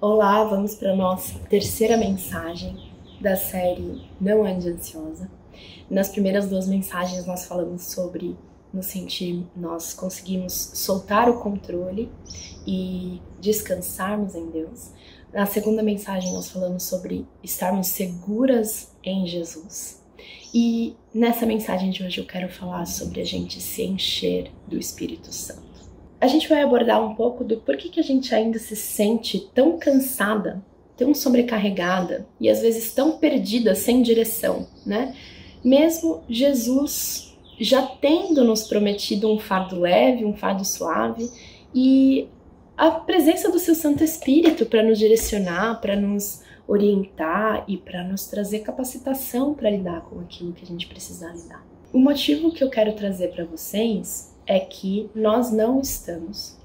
Olá, vamos para a nossa terceira mensagem da série Não Ande Ansiosa. Nas primeiras duas mensagens nós falamos sobre nos sentir, nós conseguimos soltar o controle e descansarmos em Deus. Na segunda mensagem nós falamos sobre estarmos seguras em Jesus. E nessa mensagem de hoje eu quero falar sobre a gente se encher do Espírito Santo. A gente vai abordar um pouco do porquê que a gente ainda se sente tão cansada, tão sobrecarregada e às vezes tão perdida, sem direção, né? Mesmo Jesus já tendo nos prometido um fardo leve, um fardo suave e a presença do seu Santo Espírito para nos direcionar, para nos orientar e para nos trazer capacitação para lidar com aquilo que a gente precisar lidar. O motivo que eu quero trazer para vocês é que nós não estamos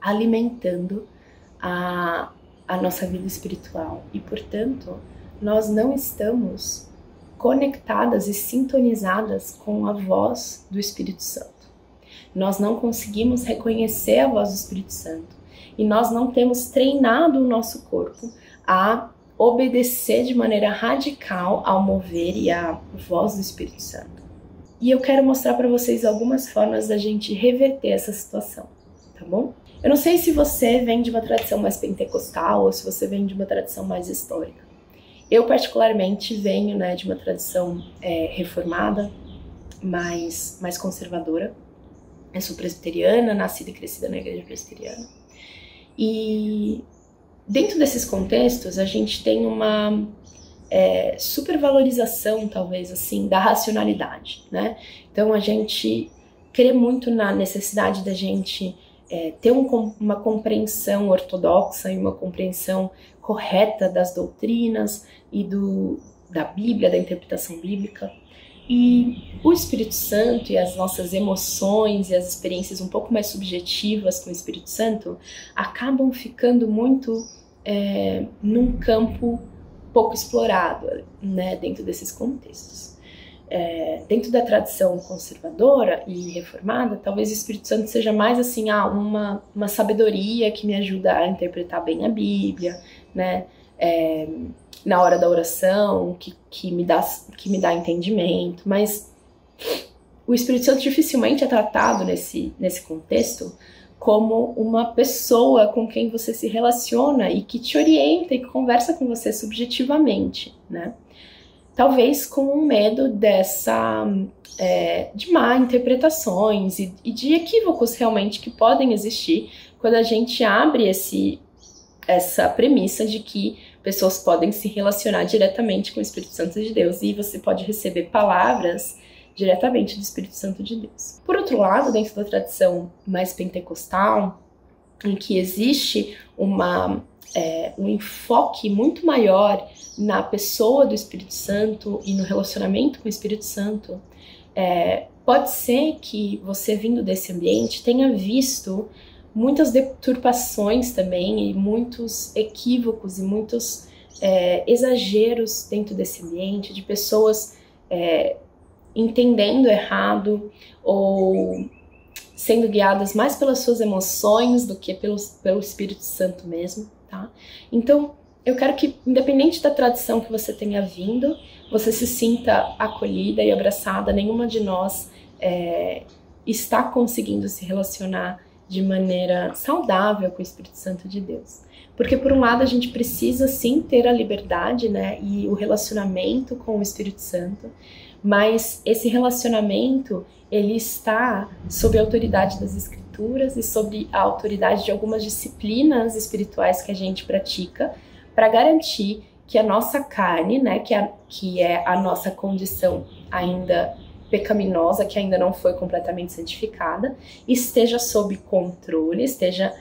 alimentando a nossa vida espiritual e, portanto, nós não estamos conectadas e sintonizadas com a voz do Espírito Santo. Nós não conseguimos reconhecer a voz do Espírito Santo e nós não temos treinado o nosso corpo a obedecer de maneira radical ao mover e à voz do Espírito Santo. E eu quero mostrar para vocês algumas formas da gente reverter essa situação, tá bom? Eu não sei se você vem de uma tradição mais pentecostal ou se você vem de uma tradição mais histórica. Eu, particularmente, venho de uma tradição reformada, mais conservadora. Eu sou presbiteriana, nascida e crescida na igreja presbiteriana. E dentro desses contextos, a gente tem uma supervalorização, talvez, assim, da racionalidade, né? Então, a gente crê muito na necessidade da gente ter uma compreensão ortodoxa e uma compreensão correta das doutrinas e da Bíblia, da interpretação bíblica. E o Espírito Santo e as nossas emoções e as experiências um pouco mais subjetivas com o Espírito Santo acabam ficando muito num campo pouco explorado, né, dentro desses contextos. Dentro da tradição conservadora e reformada, talvez o Espírito Santo seja mais assim, uma sabedoria que me ajuda a interpretar bem a Bíblia, né, na hora da oração, que me dá entendimento, mas o Espírito Santo dificilmente é tratado nesse contexto como uma pessoa com quem você se relaciona e que te orienta e que conversa com você subjetivamente, né? Talvez com um medo de má interpretações e de equívocos realmente que podem existir quando a gente abre essa premissa de que pessoas podem se relacionar diretamente com o Espírito Santo de Deus e você pode receber palavras diretamente do Espírito Santo de Deus. Por outro lado, dentro da tradição mais pentecostal, em que existe um enfoque muito maior na pessoa do Espírito Santo e no relacionamento com o Espírito Santo, pode ser que você, vindo desse ambiente, tenha visto muitas deturpações também e muitos equívocos e muitos exageros dentro desse ambiente, de pessoas entendendo errado ou sendo guiadas mais pelas suas emoções do que pelo Espírito Santo mesmo, tá? Então, eu quero que, independente da tradição que você tenha vindo, você se sinta acolhida e abraçada. Nenhuma de nós está conseguindo se relacionar de maneira saudável com o Espírito Santo de Deus. Porque, por um lado, a gente precisa, sim, ter a liberdade, né, e o relacionamento com o Espírito Santo, mas esse relacionamento, ele está sob a autoridade das Escrituras e sob a autoridade de algumas disciplinas espirituais que a gente pratica para garantir que a nossa carne, né, que é a nossa condição ainda pecaminosa, que ainda não foi completamente santificada, esteja sob controle, esteja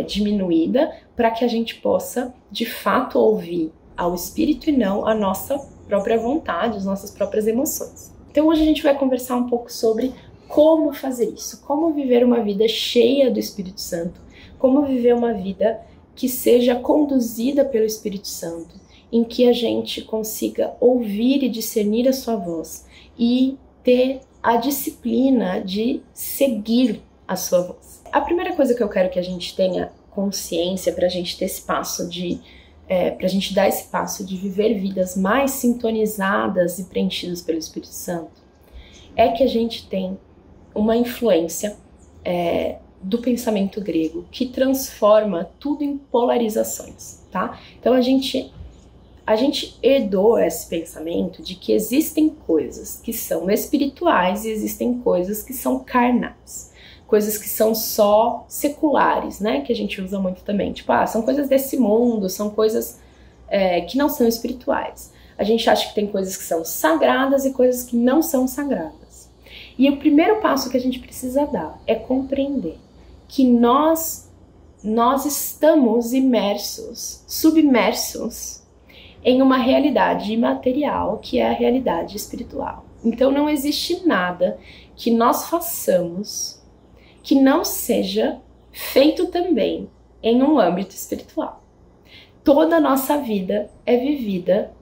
diminuída, para que a gente possa, de fato, ouvir ao Espírito e não a nossa própria vontade, as nossas próprias emoções. Então hoje a gente vai conversar um pouco sobre como fazer isso, como viver uma vida cheia do Espírito Santo, como viver uma vida que seja conduzida pelo Espírito Santo, em que a gente consiga ouvir e discernir a sua voz e ter a disciplina de seguir a sua voz. A primeira coisa que eu quero que a gente tenha consciência, para a gente ter esse passo para a gente dar esse passo de viver vidas mais sintonizadas e preenchidas pelo Espírito Santo, é que a gente tem uma influência do pensamento grego que transforma tudo em polarizações, tá? Então a gente herdou esse pensamento de que existem coisas que são espirituais e existem coisas que são carnais. Coisas que são só seculares, né? Que a gente usa muito também. Tipo, são coisas desse mundo, são coisas que não são espirituais. A gente acha que tem coisas que são sagradas e coisas que não são sagradas. E o primeiro passo que a gente precisa dar é compreender que nós estamos submersos em uma realidade imaterial que é a realidade espiritual. Então não existe nada que nós façamos que não seja feito também em um âmbito espiritual. Toda a nossa vida é vivida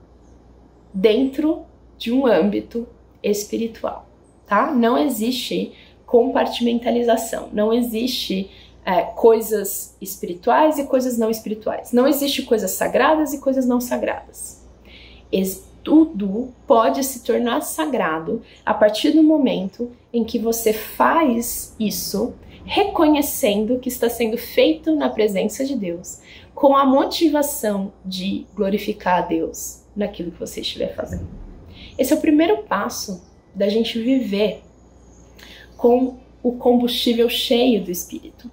dentro de um âmbito espiritual, tá? Não existe compartimentalização, não existe coisas espirituais e coisas não espirituais. Não existe coisas sagradas e coisas não sagradas. Tudo pode se tornar sagrado a partir do momento em que você faz isso reconhecendo que está sendo feito na presença de Deus, com a motivação de glorificar a Deus naquilo que você estiver fazendo. Esse é o primeiro passo da gente viver com o combustível cheio do Espírito.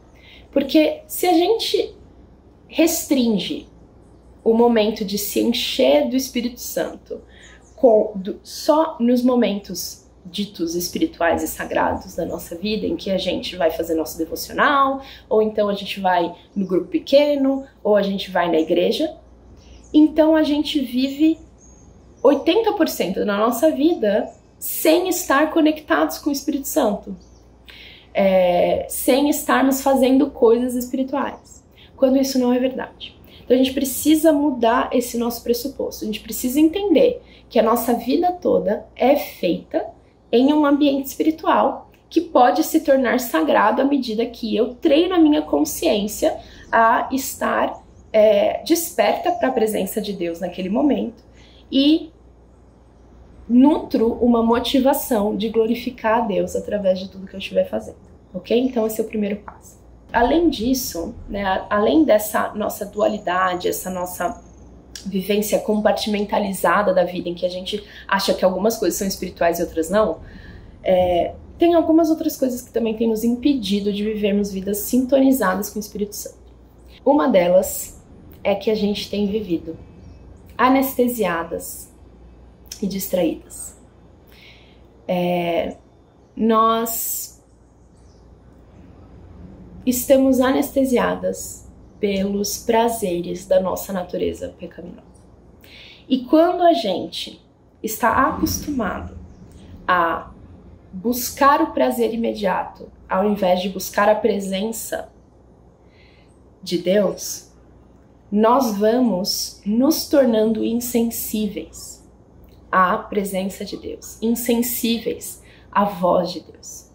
Porque se a gente restringe o momento de se encher do Espírito Santo só nos momentos ditos espirituais e sagrados da nossa vida, em que a gente vai fazer nosso devocional, ou então a gente vai no grupo pequeno, ou a gente vai na igreja, então a gente vive 80% da nossa vida sem estar conectados com o Espírito Santo. Sem estarmos fazendo coisas espirituais, quando isso não é verdade. Então a gente precisa mudar esse nosso pressuposto, a gente precisa entender que a nossa vida toda é feita em um ambiente espiritual que pode se tornar sagrado à medida que eu treino a minha consciência a estar desperta para a presença de Deus naquele momento e nutro uma motivação de glorificar a Deus através de tudo que eu estiver fazendo, ok? Então esse é o primeiro passo. Além disso, né, além dessa nossa dualidade, essa nossa vivência compartimentalizada da vida, em que a gente acha que algumas coisas são espirituais e outras não, tem algumas outras coisas que também têm nos impedido de vivermos vidas sintonizadas com o Espírito Santo. Uma delas é que a gente tem vivido anestesiadas e distraídas. Nós estamos anestesiadas pelos prazeres da nossa natureza pecaminosa. E quando a gente está acostumado a buscar o prazer imediato, ao invés de buscar a presença de Deus, nós vamos nos tornando insensíveis à presença de Deus, insensíveis à voz de Deus.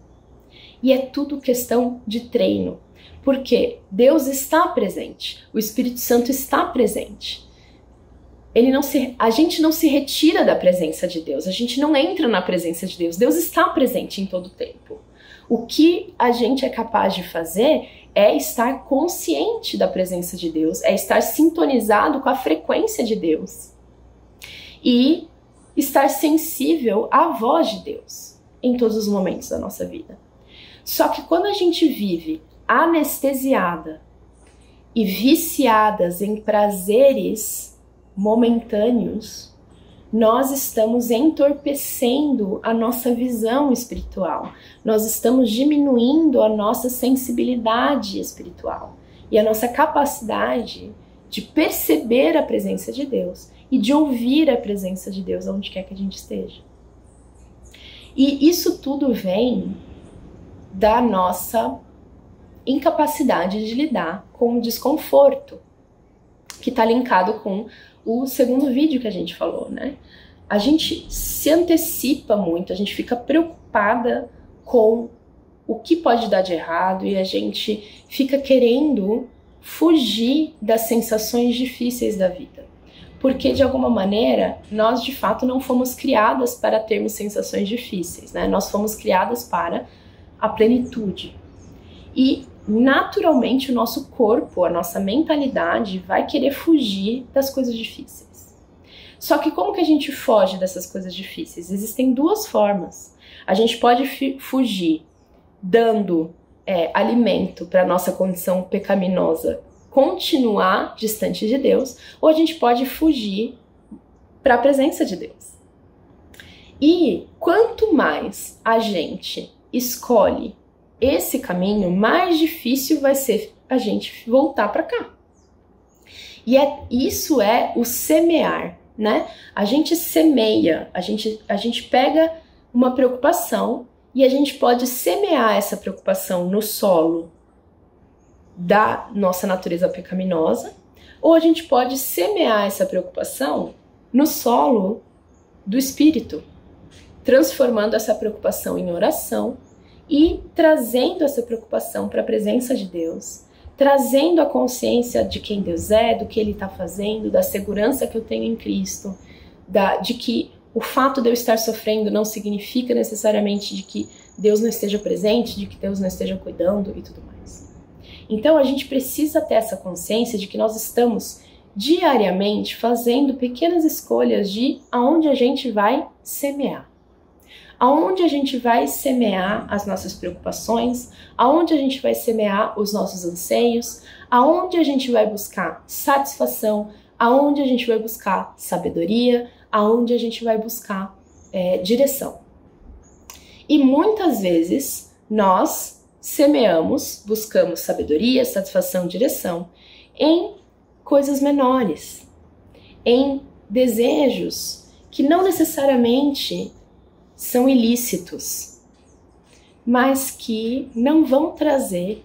E é tudo questão de treino, porque Deus está presente, o Espírito Santo está presente. A gente não se retira da presença de Deus, a gente não entra na presença de Deus, Deus está presente em todo o tempo. O que a gente é capaz de fazer é estar consciente da presença de Deus, é estar sintonizado com a frequência de Deus e estar sensível à voz de Deus em todos os momentos da nossa vida. Só que quando a gente vive anestesiada e viciadas em prazeres momentâneos, nós estamos entorpecendo a nossa visão espiritual, nós estamos diminuindo a nossa sensibilidade espiritual e a nossa capacidade de perceber a presença de Deus e de ouvir a presença de Deus onde quer que a gente esteja. E isso tudo vem da nossa incapacidade de lidar com o desconforto, que está linkado com o segundo vídeo que a gente falou, né? A gente se antecipa muito, a gente fica preocupada com o que pode dar de errado e a gente fica querendo fugir das sensações difíceis da vida. Porque, de alguma maneira, nós de fato não fomos criadas para termos sensações difíceis, né? Nós fomos criadas para a plenitude. E, naturalmente, o nosso corpo, a nossa mentalidade vai querer fugir das coisas difíceis. Só que como que a gente foge dessas coisas difíceis? Existem duas formas. A gente pode fugir dando alimento para a nossa condição pecaminosa continuar distante de Deus, ou a gente pode fugir para a presença de Deus. E quanto mais a gente escolhe esse caminho, mais difícil vai ser a gente voltar para cá. E isso é o semear, né? A gente semeia, a gente pega uma preocupação e a gente pode semear essa preocupação no solo da nossa natureza pecaminosa, ou a gente pode semear essa preocupação no solo do espírito, transformando essa preocupação em oração e trazendo essa preocupação para a presença de Deus, trazendo a consciência de quem Deus é, do que Ele está fazendo, da segurança que eu tenho em Cristo, de que o fato de eu estar sofrendo não significa necessariamente de que Deus não esteja presente, de que Deus não esteja cuidando e tudo mais. Então a gente precisa ter essa consciência de que nós estamos diariamente fazendo pequenas escolhas de aonde a gente vai semear. Aonde a gente vai semear as nossas preocupações, aonde a gente vai semear os nossos anseios, aonde a gente vai buscar satisfação, aonde a gente vai buscar sabedoria, aonde a gente vai buscar direção. E muitas vezes nós semeamos, buscamos sabedoria, satisfação, direção em coisas menores, em desejos que não necessariamente são ilícitos, mas que não vão trazer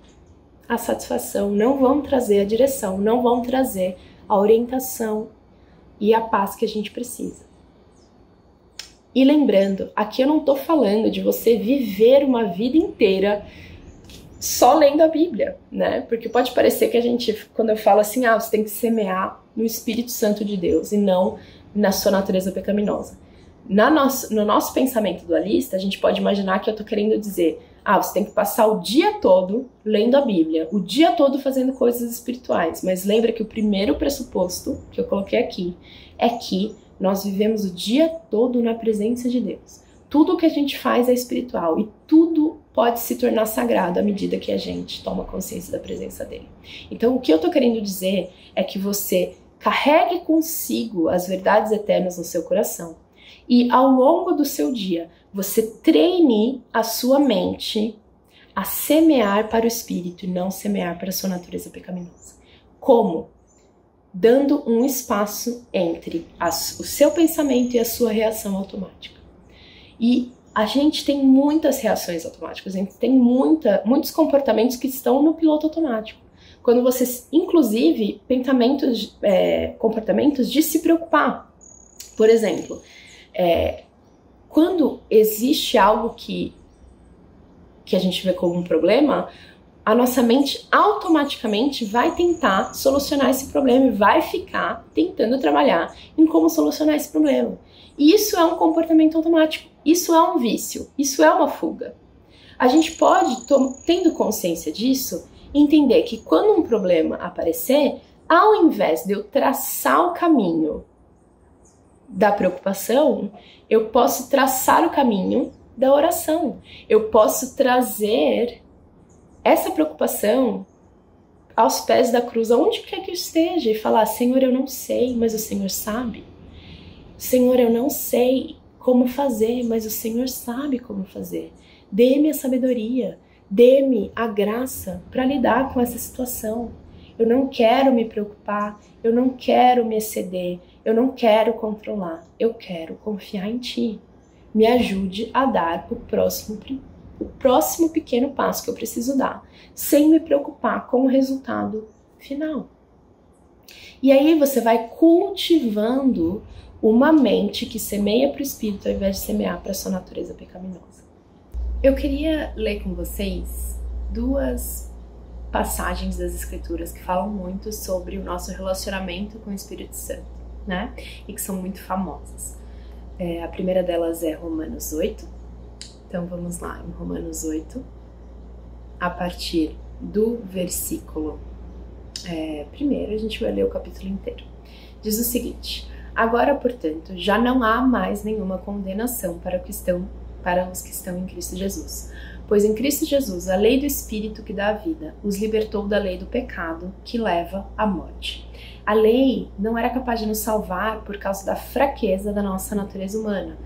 a satisfação, não vão trazer a direção, não vão trazer a orientação e a paz que a gente precisa. E lembrando, aqui eu não estou falando de você viver uma vida inteira só lendo a Bíblia, né? Porque pode parecer que a gente, quando eu falo assim, você tem que semear no Espírito Santo de Deus e não na sua natureza pecaminosa. No nosso pensamento dualista, a gente pode imaginar que eu tô querendo dizer, você tem que passar o dia todo lendo a Bíblia, o dia todo fazendo coisas espirituais. Mas lembra que o primeiro pressuposto que eu coloquei aqui é que nós vivemos o dia todo na presença de Deus. Tudo o que a gente faz é espiritual e tudo pode se tornar sagrado à medida que a gente toma consciência da presença dele. Então, o que eu tô querendo dizer é que você carregue consigo as verdades eternas no seu coração e, ao longo do seu dia, você treine a sua mente a semear para o espírito e não semear para a sua natureza pecaminosa. Como? Dando um espaço entre o seu pensamento e a sua reação automática. E a gente tem muitas reações automáticas, a gente tem muitos comportamentos que estão no piloto automático. Quando você, inclusive, comportamentos de se preocupar. Por exemplo, quando existe algo que a gente vê como um problema, a nossa mente automaticamente vai tentar solucionar esse problema e vai ficar tentando trabalhar em como solucionar esse problema. E isso é um comportamento automático, isso é um vício, isso é uma fuga. A gente pode, tendo consciência disso, entender que quando um problema aparecer, ao invés de eu traçar o caminho da preocupação, eu posso traçar o caminho da oração. Eu posso trazer essa preocupação aos pés da cruz, aonde quer que eu esteja, e falar: Senhor, eu não sei, mas o Senhor sabe. Senhor, eu não sei como fazer, mas o Senhor sabe como fazer. Dê-me a sabedoria, dê-me a graça para lidar com essa situação. Eu não quero me preocupar, eu não quero me exceder, eu não quero controlar, eu quero confiar em Ti. Me ajude a dar o próximo pequeno passo que eu preciso dar, sem me preocupar com o resultado final. E aí você vai cultivando uma mente que semeia para o espírito ao invés de semear para a sua natureza pecaminosa. Eu queria ler com vocês duas passagens das Escrituras que falam muito sobre o nosso relacionamento com o Espírito Santo, né? E que são muito famosas. A primeira delas é Romanos 8. Então vamos lá, em Romanos 8, a partir do versículo primeiro, a gente vai ler o capítulo inteiro. Diz o seguinte: agora, portanto, já não há mais nenhuma condenação para os que estão em Cristo Jesus. Pois em Cristo Jesus, a lei do Espírito que dá a vida os libertou da lei do pecado que leva à morte. A lei não era capaz de nos salvar por causa da fraqueza da nossa natureza humana.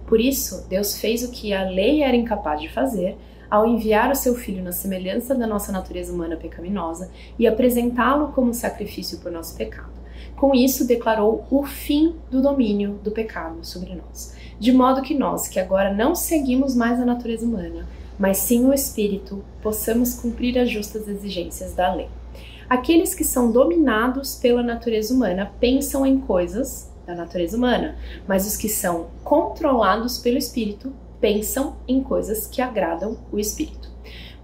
Por isso, Deus fez o que a lei era incapaz de fazer ao enviar o seu Filho na semelhança da nossa natureza humana pecaminosa e apresentá-lo como sacrifício por nosso pecado. Com isso, declarou o fim do domínio do pecado sobre nós, de modo que nós, que agora não seguimos mais a natureza humana, mas sim o Espírito, possamos cumprir as justas exigências da lei. Aqueles que são dominados pela natureza humana pensam em coisas da natureza humana, mas os que são controlados pelo Espírito pensam em coisas que agradam o Espírito.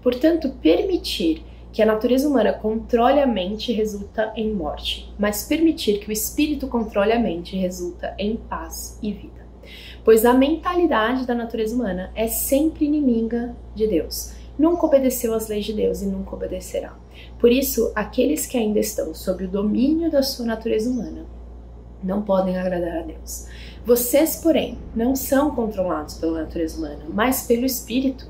Portanto, permitir que a natureza humana controle a mente resulta em morte, mas permitir que o Espírito controle a mente resulta em paz e vida. Pois a mentalidade da natureza humana é sempre inimiga de Deus. Nunca obedeceu às leis de Deus e nunca obedecerá. Por isso, aqueles que ainda estão sob o domínio da sua natureza humana não podem agradar a Deus. Vocês, porém, não são controlados pela natureza humana, mas pelo Espírito,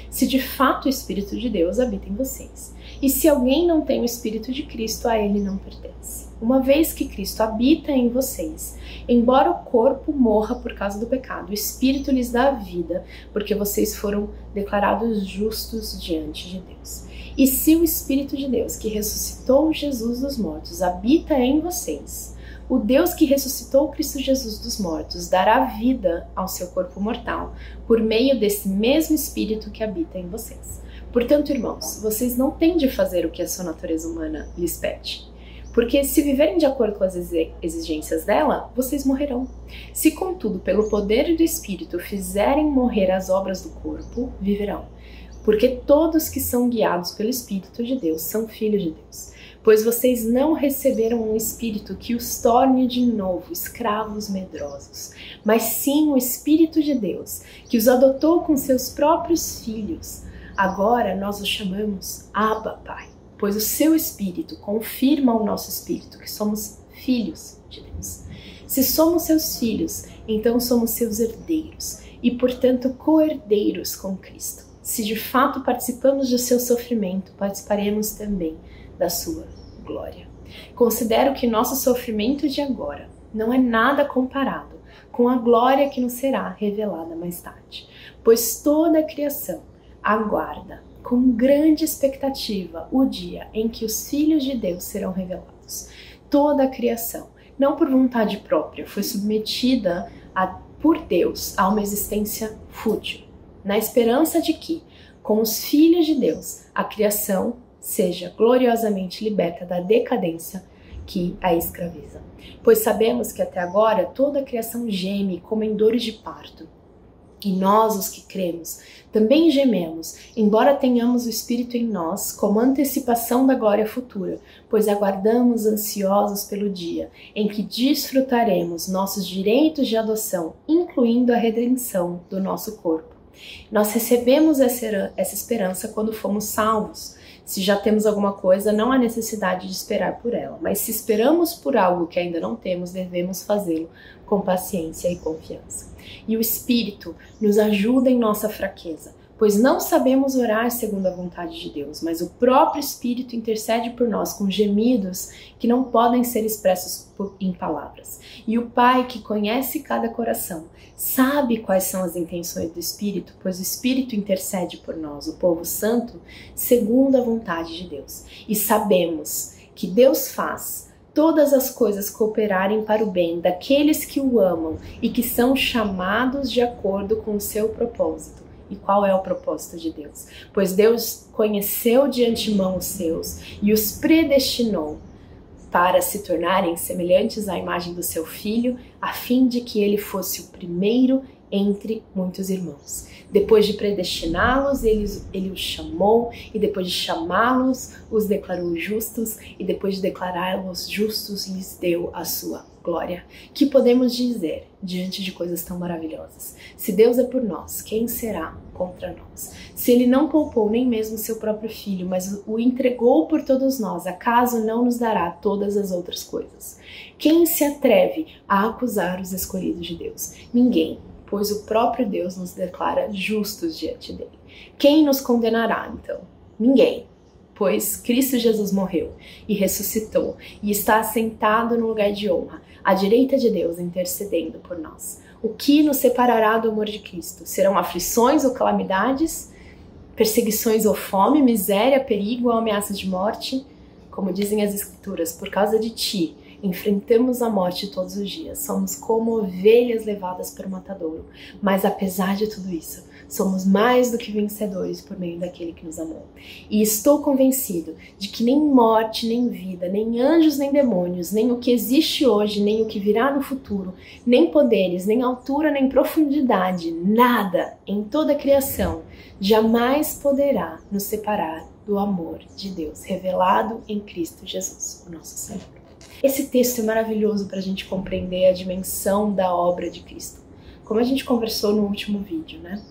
se de fato o Espírito de Deus habita em vocês. E se alguém não tem o Espírito de Cristo, a ele não pertence. Uma vez que Cristo habita em vocês, embora o corpo morra por causa do pecado, o Espírito lhes dá vida, porque vocês foram declarados justos diante de Deus. E se o Espírito de Deus, que ressuscitou Jesus dos mortos, habita em vocês, o Deus que ressuscitou Cristo Jesus dos mortos dará vida ao seu corpo mortal por meio desse mesmo Espírito que habita em vocês. Portanto, irmãos, vocês não têm de fazer o que a sua natureza humana lhes pede. Porque se viverem de acordo com as exigências dela, vocês morrerão. Se, contudo, pelo poder do Espírito fizerem morrer as obras do corpo, viverão. Porque todos que são guiados pelo Espírito de Deus são filhos de Deus. Pois vocês não receberam um espírito que os torne de novo escravos medrosos, mas sim o Espírito de Deus, que os adotou com seus próprios filhos. Agora nós os chamamos Abba, Pai, pois o seu Espírito confirma ao nosso espírito que somos filhos de Deus. Se somos seus filhos, então somos seus herdeiros e, portanto, co-herdeiros com Cristo. Se de fato participamos do seu sofrimento, participaremos também da sua glória. Considero que nosso sofrimento de agora não é nada comparado com a glória que nos será revelada mais tarde, pois toda a criação aguarda com grande expectativa o dia em que os filhos de Deus serão revelados. Toda a criação, não por vontade própria, foi submetida por Deus a uma existência fútil, na esperança de que, com os filhos de Deus, a criação seja gloriosamente liberta da decadência que a escraviza. Pois sabemos que até agora toda a criação geme como em dores de parto. E nós, os que cremos, também gememos, embora tenhamos o Espírito em nós como antecipação da glória futura, pois aguardamos ansiosos pelo dia em que desfrutaremos nossos direitos de adoção, incluindo a redenção do nosso corpo. Nós recebemos essa esperança quando fomos salvos. Se já temos alguma coisa, não há necessidade de esperar por ela. Mas se esperamos por algo que ainda não temos, devemos fazê-lo com paciência e confiança. E o Espírito nos ajuda em nossa fraqueza, pois não sabemos orar segundo a vontade de Deus, mas o próprio Espírito intercede por nós com gemidos que não podem ser expressos em palavras. E o Pai, que conhece cada coração, sabe quais são as intenções do Espírito, pois o Espírito intercede por nós, o povo santo, segundo a vontade de Deus. E sabemos que Deus faz todas as coisas cooperarem para o bem daqueles que o amam e que são chamados de acordo com o seu propósito. E qual é o propósito de Deus? Pois Deus conheceu de antemão os seus e os predestinou para se tornarem semelhantes à imagem do seu Filho, a fim de que ele fosse o primeiro entre muitos irmãos. Depois de predestiná-los, ele os chamou, e depois de chamá-los, os declarou justos, e depois de declará-los justos, lhes deu a sua glória. Que podemos dizer diante de coisas tão maravilhosas? Se Deus é por nós, quem será contra nós? Se ele não poupou nem mesmo seu próprio filho, mas o entregou por todos nós, acaso não nos dará todas as outras coisas? Quem se atreve a acusar os escolhidos de Deus? Ninguém, pois o próprio Deus nos declara justos diante dele. Quem nos condenará, então? Ninguém, pois Cristo Jesus morreu e ressuscitou e está assentado no lugar de honra, à direita de Deus, intercedendo por nós. O que nos separará do amor de Cristo? Serão aflições ou calamidades? Perseguições ou fome, miséria, perigo ou ameaça de morte? Como dizem as Escrituras, por causa de ti, enfrentamos a morte todos os dias. Somos como ovelhas levadas por matadouro. Mas apesar de tudo isso, somos mais do que vencedores por meio daquele que nos amou. E estou convencido de que nem morte, nem vida, nem anjos, nem demônios, nem o que existe hoje, nem o que virá no futuro, nem poderes, nem altura, nem profundidade, nada em toda a criação jamais poderá nos separar do amor de Deus revelado em Cristo Jesus, o nosso Senhor. Esse texto é maravilhoso para a gente compreender a dimensão da obra de Cristo. Como a gente conversou no último vídeo, né?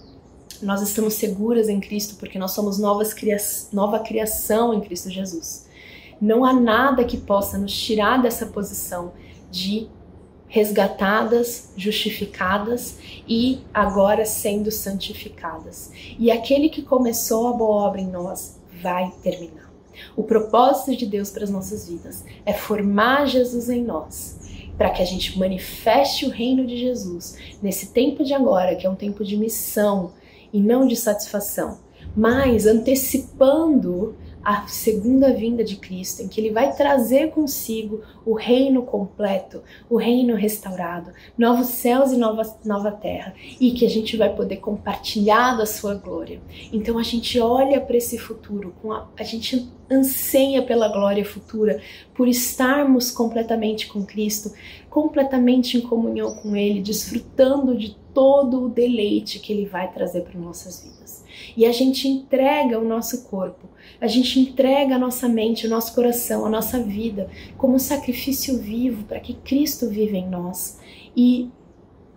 Nós estamos seguras em Cristo porque nós somos nova criação em Cristo Jesus. Não há nada que possa nos tirar dessa posição de resgatadas, justificadas e agora sendo santificadas. E aquele que começou a boa obra em nós vai terminar. O propósito de Deus para as nossas vidas é formar Jesus em nós, para que a gente manifeste o reino de Jesus nesse tempo de agora, que é um tempo de missão e não de satisfação, mas antecipando a segunda vinda de Cristo, em que ele vai trazer consigo o reino completo, o reino restaurado, novos céus e nova terra, e que a gente vai poder compartilhar da sua glória. Então a gente olha para esse futuro, a gente anseia pela glória futura, por estarmos completamente com Cristo, completamente em comunhão com Ele, desfrutando de todo o deleite que Ele vai trazer para nossas vidas. E a gente entrega o nosso corpo, a gente entrega a nossa mente, o nosso coração, a nossa vida como um sacrifício vivo para que Cristo viva em nós e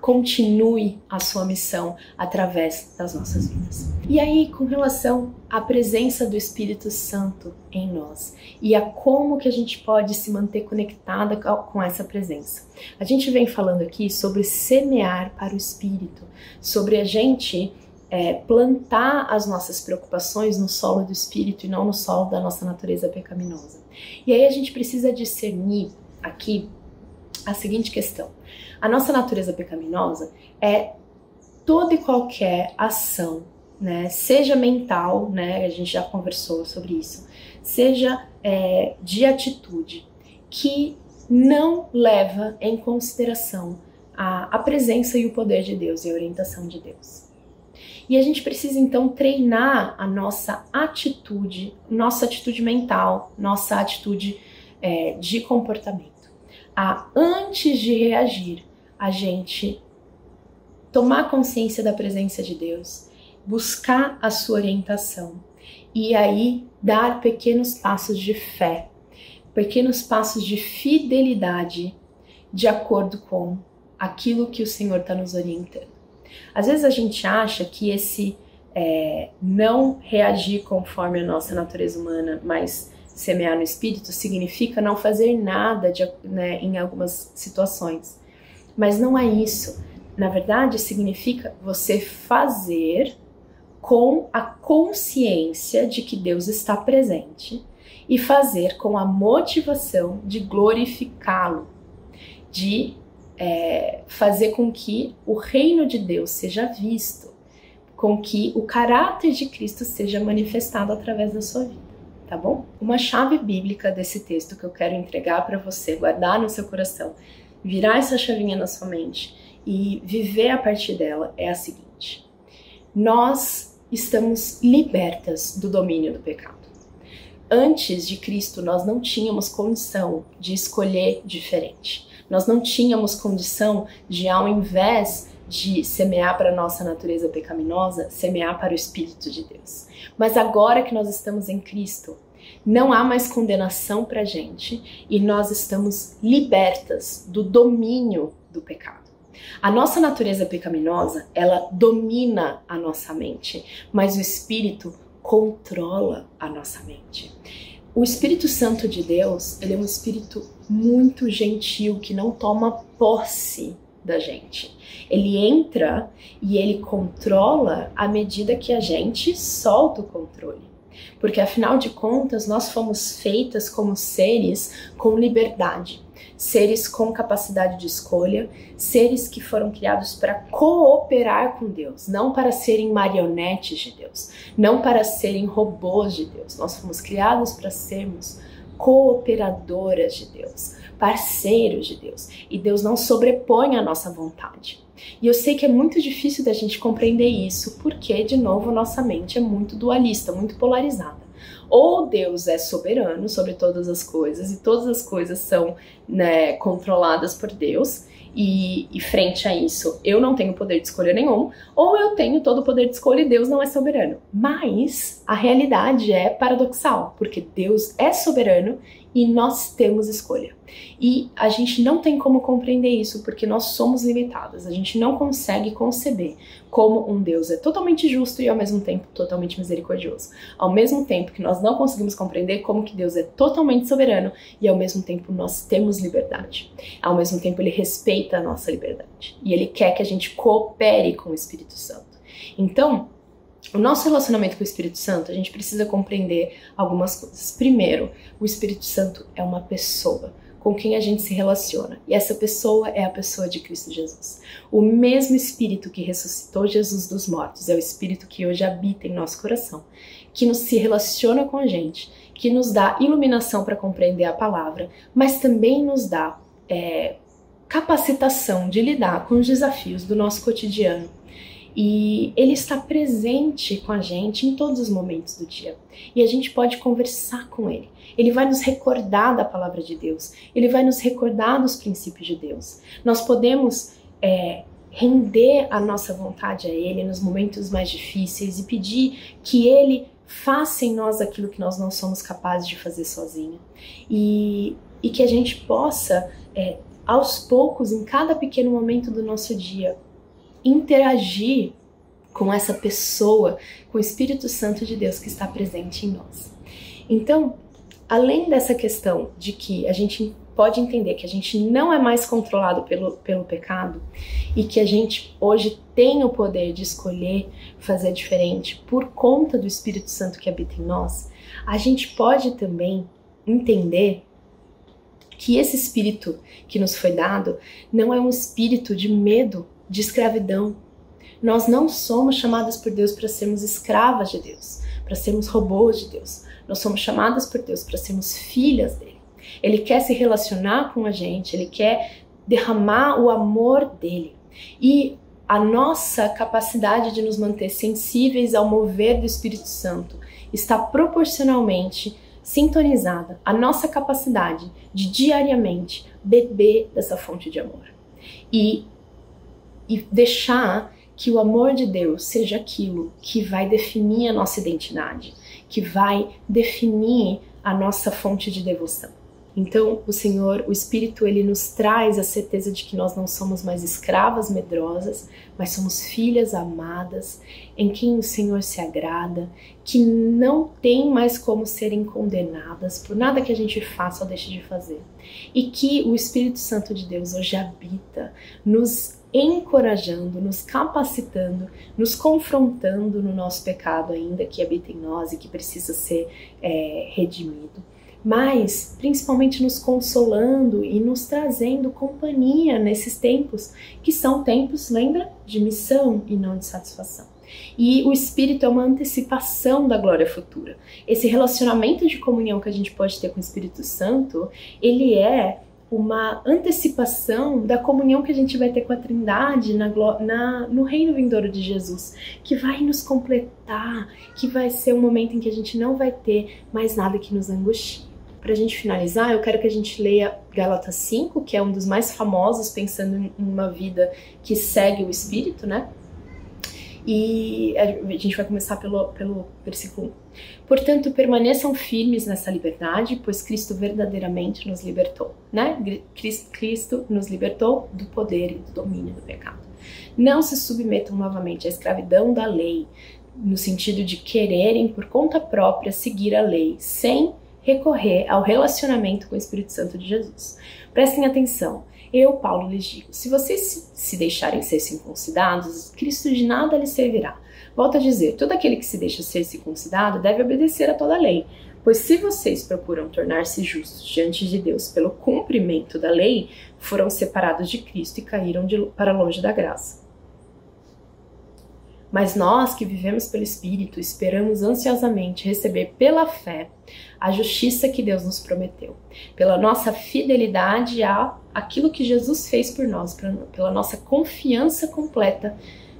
continue a sua missão através das nossas vidas. E aí, com relação à presença do Espírito Santo em nós e a como que a gente pode se manter conectada com essa presença. A gente vem falando aqui sobre semear para o Espírito, sobre a gente plantar as nossas preocupações no solo do Espírito e não no solo da nossa natureza pecaminosa. E aí a gente precisa discernir aqui a seguinte questão. A nossa natureza pecaminosa é toda e qualquer ação, né, seja mental, né, a gente já conversou sobre isso, seja de atitude, que não leva em consideração a presença e o poder de Deus e a orientação de Deus. E a gente precisa então treinar a nossa atitude mental, nossa atitude de comportamento. Antes de reagir, a gente tomar consciência da presença de Deus, buscar a sua orientação e aí dar pequenos passos de fé, pequenos passos de fidelidade de acordo com aquilo que o Senhor está nos orientando. Às vezes a gente acha que esse não reagir conforme a nossa natureza humana, mas semear no Espírito, significa não fazer nada em algumas situações. Mas não é isso. Na verdade, significa você fazer com a consciência de que Deus está presente e fazer com a motivação de glorificá-lo, de fazer com que o reino de Deus seja visto, com que o caráter de Cristo seja manifestado através da sua vida, tá bom? Uma chave bíblica desse texto que eu quero entregar para você, guardar no seu coração, virar essa chavinha na sua mente e viver a partir dela é a seguinte: nós estamos libertas do domínio do pecado. Antes de Cristo, nós não tínhamos condição de escolher diferente. Nós não tínhamos condição de, ao invés de semear para a nossa natureza pecaminosa, semear para o Espírito de Deus. Mas agora que nós estamos em Cristo, não há mais condenação para a gente e nós estamos libertas do domínio do pecado. A nossa natureza pecaminosa, ela domina a nossa mente, mas o Espírito controla a nossa mente. O Espírito Santo de Deus, ele é um Espírito muito gentil, que não toma posse da gente. Ele entra e ele controla à medida que a gente solta o controle. Porque afinal de contas, nós fomos feitas como seres com liberdade, seres com capacidade de escolha, seres que foram criados para cooperar com Deus, não para serem marionetes de Deus, não para serem robôs de Deus. Nós fomos criados para sermos cooperadoras de Deus, parceiros de Deus, e Deus não sobrepõe a nossa vontade. E eu sei que é muito difícil da gente compreender isso, porque, de novo, a nossa mente é muito dualista, muito polarizada. Ou Deus é soberano sobre todas as coisas, e todas as coisas são, né, controladas por Deus, e frente a isso eu não tenho poder de escolha nenhum, ou eu tenho todo o poder de escolha e Deus não é soberano. Mas a realidade é paradoxal, porque Deus é soberano e nós temos escolha. E a gente não tem como compreender isso porque nós somos limitadas. A gente não consegue conceber como um Deus é totalmente justo e ao mesmo tempo totalmente misericordioso. Ao mesmo tempo que nós não conseguimos compreender como que Deus é totalmente soberano e ao mesmo tempo nós temos liberdade. Ao mesmo tempo ele respeita a nossa liberdade e ele quer que a gente coopere com o Espírito Santo. Então, o nosso relacionamento com o Espírito Santo, a gente precisa compreender algumas coisas. Primeiro, o Espírito Santo é uma pessoa com quem a gente se relaciona. E essa pessoa é a pessoa de Cristo Jesus. O mesmo Espírito que ressuscitou Jesus dos mortos é o Espírito que hoje habita em nosso coração, que nos se relaciona com a gente, que nos dá iluminação para compreender a palavra, mas também nos dá capacitação de lidar com os desafios do nosso cotidiano. E ele está presente com a gente em todos os momentos do dia. E a gente pode conversar com ele. Ele vai nos recordar da palavra de Deus. Ele vai nos recordar dos princípios de Deus. Nós podemos render a nossa vontade a ele nos momentos mais difíceis e pedir que ele faça em nós aquilo que nós não somos capazes de fazer sozinho. E que a gente possa, aos poucos, em cada pequeno momento do nosso dia, interagir com essa pessoa, com o Espírito Santo de Deus que está presente em nós. Então, além dessa questão de que a gente pode entender que a gente não é mais controlado pelo pecado e que a gente hoje tem o poder de escolher fazer diferente por conta do Espírito Santo que habita em nós, a gente pode também entender que esse Espírito que nos foi dado não é um espírito de medo, de escravidão. Nós não somos chamadas por Deus para sermos escravas de Deus, para sermos robôs de Deus. Nós somos chamadas por Deus para sermos filhas dele. Ele quer se relacionar com a gente, ele quer derramar o amor dele. E a nossa capacidade de nos manter sensíveis ao mover do Espírito Santo está proporcionalmente sintonizada à nossa capacidade de diariamente beber dessa fonte de amor. E deixar que o amor de Deus seja aquilo que vai definir a nossa identidade, que vai definir a nossa fonte de devoção. Então, o Senhor, o Espírito, ele nos traz a certeza de que nós não somos mais escravas medrosas, mas somos filhas amadas, em quem o Senhor se agrada, que não tem mais como serem condenadas por nada que a gente faça ou deixe de fazer. E que o Espírito Santo de Deus hoje habita, nos encorajando, nos capacitando, nos confrontando no nosso pecado ainda que habita em nós e que precisa ser redimido. Mas principalmente nos consolando e nos trazendo companhia nesses tempos, que são tempos, lembra? De missão e não de satisfação. E o Espírito é uma antecipação da glória futura. Esse relacionamento de comunhão que a gente pode ter com o Espírito Santo, ele é uma antecipação da comunhão que a gente vai ter com a Trindade no reino vindouro de Jesus, que vai nos completar, que vai ser um momento em que a gente não vai ter mais nada que nos angustie. para a gente finalizar, eu quero que a gente leia Gálatas 5, que é um dos mais famosos, pensando em uma vida que segue o Espírito, né? E a gente vai começar pelo versículo 1. Portanto, permaneçam firmes nessa liberdade, pois Cristo verdadeiramente nos libertou, né? Cristo nos libertou do poder e do domínio do pecado. Não se submetam novamente à escravidão da lei, no sentido de quererem por conta própria seguir a lei, sem recorrer ao relacionamento com o Espírito Santo de Jesus. Prestem atenção. Eu, Paulo, lhes digo, se vocês se deixarem ser circuncidados, Cristo de nada lhes servirá. Volto a dizer, todo aquele que se deixa ser circuncidado deve obedecer a toda a lei. Pois se vocês procuram tornar-se justos diante de Deus pelo cumprimento da lei, foram separados de Cristo e caíram para longe da graça. Mas nós que vivemos pelo Espírito esperamos ansiosamente receber pela fé a justiça que Deus nos prometeu, pela nossa fidelidade àquilo que Jesus fez por nós, pela nossa confiança completa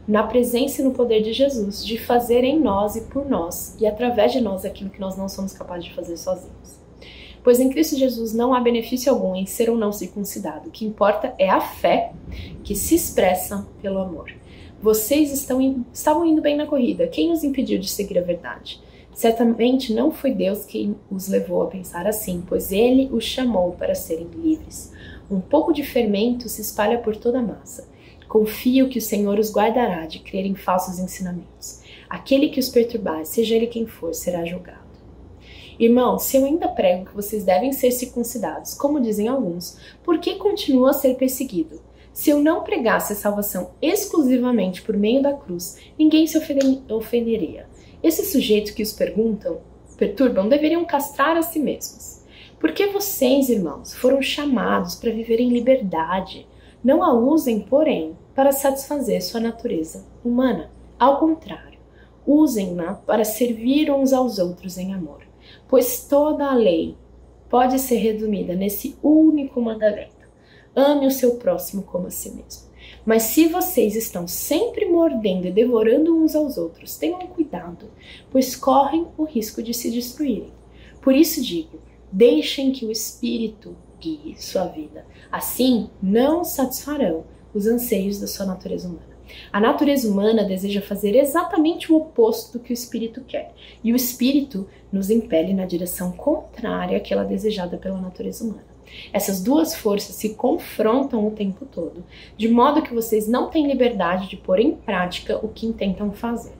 na presença e no poder de Jesus, de fazer em nós e por nós e através de nós aquilo que nós não somos capazes de fazer sozinhos. Pois em Cristo Jesus não há benefício algum em ser ou não circuncidado. O que importa é a fé que se expressa pelo amor. Vocês estavam indo bem na corrida. Quem os impediu de seguir a verdade? Certamente não foi Deus quem os levou a pensar assim, pois Ele os chamou para serem livres. Um pouco de fermento se espalha por toda a massa. Confio que o Senhor os guardará de crer em falsos ensinamentos. Aquele que os perturbar, seja ele quem for, será julgado. Irmãos, se eu ainda prego que vocês devem ser circuncidados, como dizem alguns, por que continuo a ser perseguido? Se eu não pregasse a salvação exclusivamente por meio da cruz, ninguém se ofenderia. Esses sujeitos que os perturbam deveriam castrar a si mesmos. Porque vocês, irmãos, foram chamados para viver em liberdade. Não a usem, porém, para satisfazer sua natureza humana. Ao contrário, usem-na para servir uns aos outros em amor. Pois toda a lei pode ser resumida nesse único mandamento. Ame o seu próximo como a si mesmo. Mas se vocês estão sempre mordendo e devorando uns aos outros, tenham cuidado, pois correm o risco de se destruírem. Por isso digo, deixem que o Espírito guie sua vida. Assim, não satisfarão os anseios da sua natureza humana. A natureza humana deseja fazer exatamente o oposto do que o Espírito quer, e o Espírito nos impele na direção contrária àquela desejada pela natureza humana. Essas duas forças se confrontam o tempo todo, de modo que vocês não têm liberdade de pôr em prática o que intentam fazer.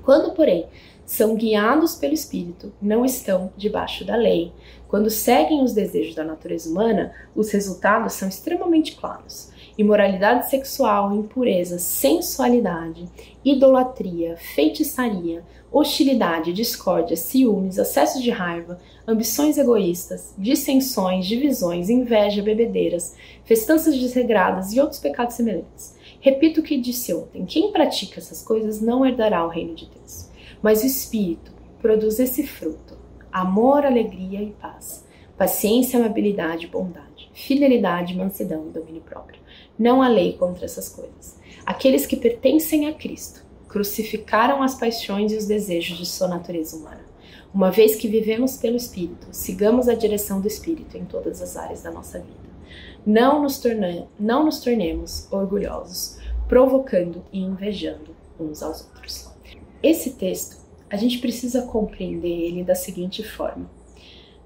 Quando, porém, são guiados pelo Espírito, não estão debaixo da lei. Quando seguem os desejos da natureza humana, os resultados são extremamente claros. Imoralidade sexual, impureza, sensualidade, idolatria, feitiçaria, hostilidade, discórdia, ciúmes, acessos de raiva, ambições egoístas, dissensões, divisões, inveja, bebedeiras, festanças desregradas e outros pecados semelhantes. Repito o que disse ontem, quem pratica essas coisas não herdará o reino de Deus. Mas o Espírito produz esse fruto, amor, alegria e paz, paciência, amabilidade, bondade, fidelidade, mansidão e domínio próprio. Não há lei contra essas coisas. Aqueles que pertencem a Cristo crucificaram as paixões e os desejos de sua natureza humana. Uma vez que vivemos pelo Espírito, sigamos a direção do Espírito em todas as áreas da nossa vida. Não nos tornemos orgulhosos, provocando e invejando uns aos outros. Esse texto, a gente precisa compreender ele da seguinte forma.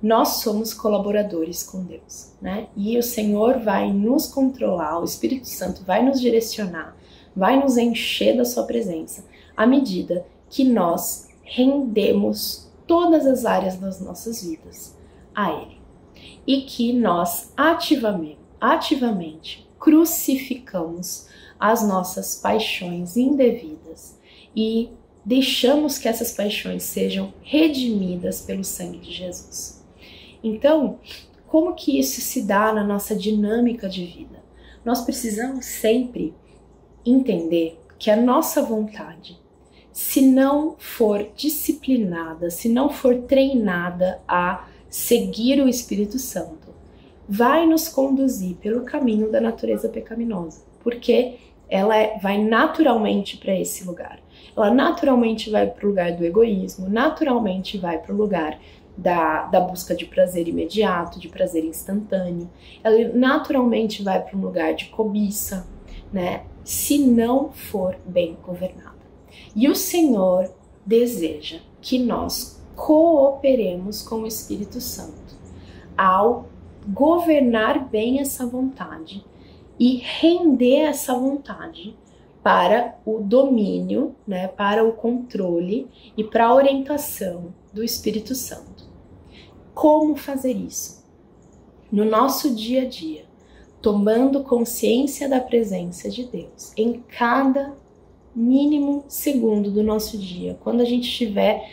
Nós somos colaboradores com Deus, né? E o Senhor vai nos controlar, o Espírito Santo vai nos direcionar, vai nos encher da sua presença, à medida que nós rendemos todas as áreas das nossas vidas a Ele. E que nós ativamente crucificamos as nossas paixões indevidas e deixamos que essas paixões sejam redimidas pelo sangue de Jesus. Então, como que isso se dá na nossa dinâmica de vida? Nós precisamos sempre entender que a nossa vontade, se não for disciplinada, se não for treinada a seguir o Espírito Santo, vai nos conduzir pelo caminho da natureza pecaminosa, porque ela vai naturalmente para esse lugar. Ela naturalmente vai para o lugar do egoísmo, naturalmente vai para o lugar da busca de prazer imediato, de prazer instantâneo. Ela naturalmente vai para um lugar de cobiça, né? Se não for bem governada. E o Senhor deseja que nós cooperemos com o Espírito Santo ao governar bem essa vontade e render essa vontade para o domínio, né, para o controle e para a orientação do Espírito Santo. Como fazer isso? No nosso dia a dia, tomando consciência da presença de Deus em cada mínimo segundo do nosso dia, quando a gente estiver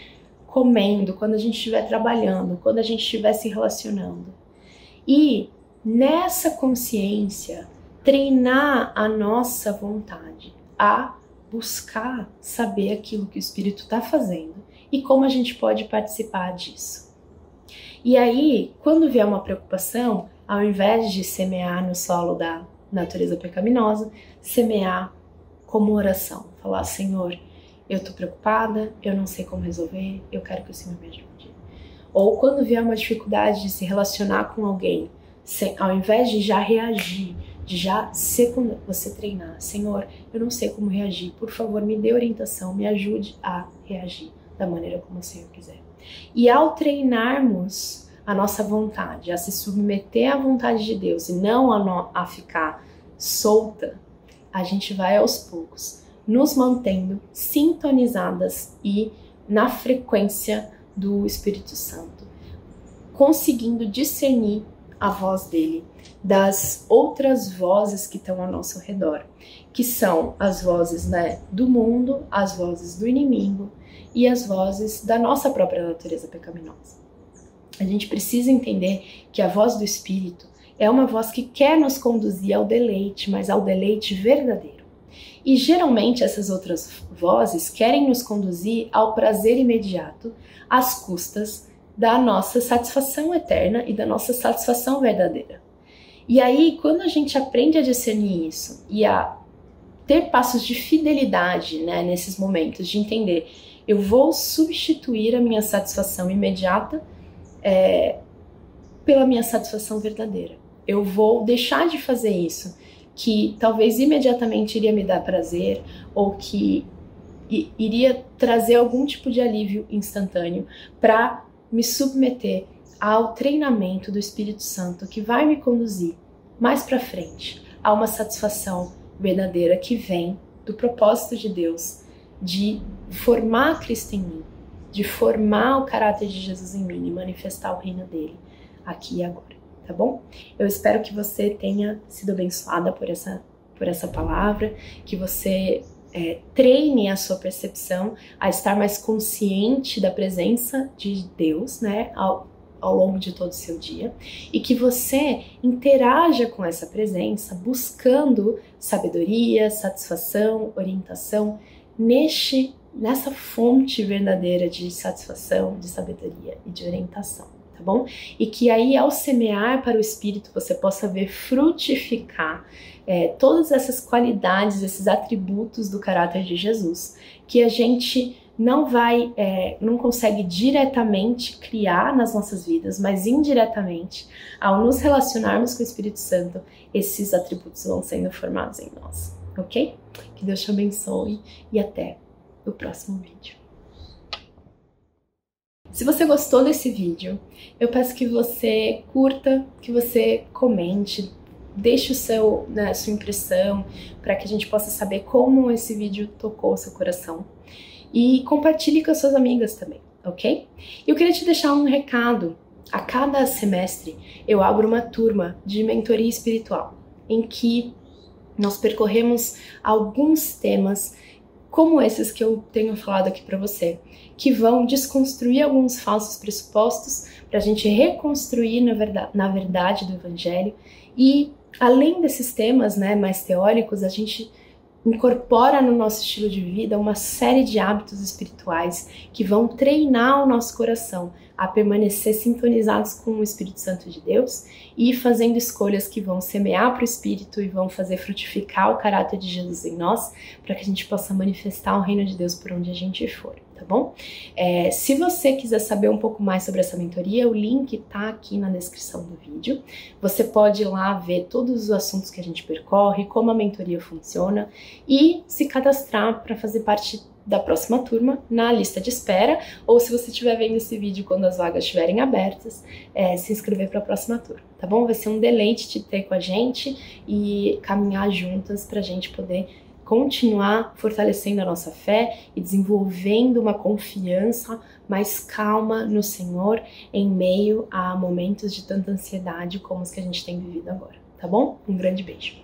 comendo, quando a gente estiver trabalhando, quando a gente estiver se relacionando. E nessa consciência, treinar a nossa vontade a buscar saber aquilo que o Espírito está fazendo e como a gente pode participar disso. E aí, quando vier uma preocupação, ao invés de semear no solo da natureza pecaminosa, semear como oração. Falar, Senhor, eu estou preocupada, eu não sei como resolver, eu quero que o Senhor me ajude. Ou quando vier uma dificuldade de se relacionar com alguém, ao invés de já reagir, de já você treinar, Senhor, eu não sei como reagir, por favor, me dê orientação, me ajude a reagir da maneira como o Senhor quiser. E ao treinarmos a nossa vontade, a se submeter à vontade de Deus e não a ficar solta, a gente vai aos poucos nos mantendo sintonizadas e na frequência do Espírito Santo, conseguindo discernir a voz dele das outras vozes que estão ao nosso redor, que são as vozes, né, do mundo, as vozes do inimigo e as vozes da nossa própria natureza pecaminosa. A gente precisa entender que a voz do Espírito é uma voz que quer nos conduzir ao deleite, mas ao deleite verdadeiro. E geralmente essas outras vozes querem nos conduzir ao prazer imediato, às custas da nossa satisfação eterna e da nossa satisfação verdadeira. E aí, quando a gente aprende a discernir isso e a ter passos de fidelidade, né, nesses momentos, de entender, eu vou substituir a minha satisfação imediata pela minha satisfação verdadeira. Eu vou deixar de fazer isso, que talvez imediatamente iria me dar prazer ou que iria trazer algum tipo de alívio instantâneo, para me submeter ao treinamento do Espírito Santo que vai me conduzir mais para frente a uma satisfação verdadeira que vem do propósito de Deus de formar Cristo em mim, de formar o caráter de Jesus em mim e manifestar o reino dele aqui e agora. Tá bom? Eu espero que você tenha sido abençoada por essa palavra, que você treine a sua percepção a estar mais consciente da presença de Deus, né, ao longo de todo o seu dia, e que você interaja com essa presença buscando sabedoria, satisfação, orientação nessa fonte verdadeira de satisfação, de sabedoria e de orientação. Tá bom? E que aí, ao semear para o Espírito, você possa ver frutificar todas essas qualidades, esses atributos do caráter de Jesus, que a gente não consegue diretamente criar nas nossas vidas, mas indiretamente, ao nos relacionarmos com o Espírito Santo, esses atributos vão sendo formados em nós, ok? Que Deus te abençoe e até o próximo vídeo. Se você gostou desse vídeo, eu peço que você curta, que você comente, deixe sua impressão para que a gente possa saber como esse vídeo tocou o seu coração. E compartilhe com as suas amigas também, ok? Eu queria te deixar um recado. A cada semestre eu abro uma turma de mentoria espiritual, em que nós percorremos alguns temas como esses que eu tenho falado aqui para você, que vão desconstruir alguns falsos pressupostos para a gente reconstruir na verdade do Evangelho. E além desses temas, né, mais teóricos, a gente incorpora no nosso estilo de vida uma série de hábitos espirituais que vão treinar o nosso coração a permanecer sintonizados com o Espírito Santo de Deus e fazendo escolhas que vão semear para o Espírito e vão fazer frutificar o caráter de Jesus em nós, para que a gente possa manifestar o reino de Deus por onde a gente for. tá bom? Se você quiser saber um pouco mais sobre essa mentoria, o link tá aqui na descrição do vídeo. Você pode ir lá ver todos os assuntos que a gente percorre, como a mentoria funciona e se cadastrar para fazer parte da próxima turma na lista de espera, ou se você estiver vendo esse vídeo quando as vagas estiverem abertas, se inscrever para a próxima turma, tá bom? Vai ser um deleite te ter com a gente e caminhar juntas para a gente poder continuar fortalecendo a nossa fé e desenvolvendo uma confiança mais calma no Senhor em meio a momentos de tanta ansiedade como os que a gente tem vivido agora, tá bom? Um grande beijo!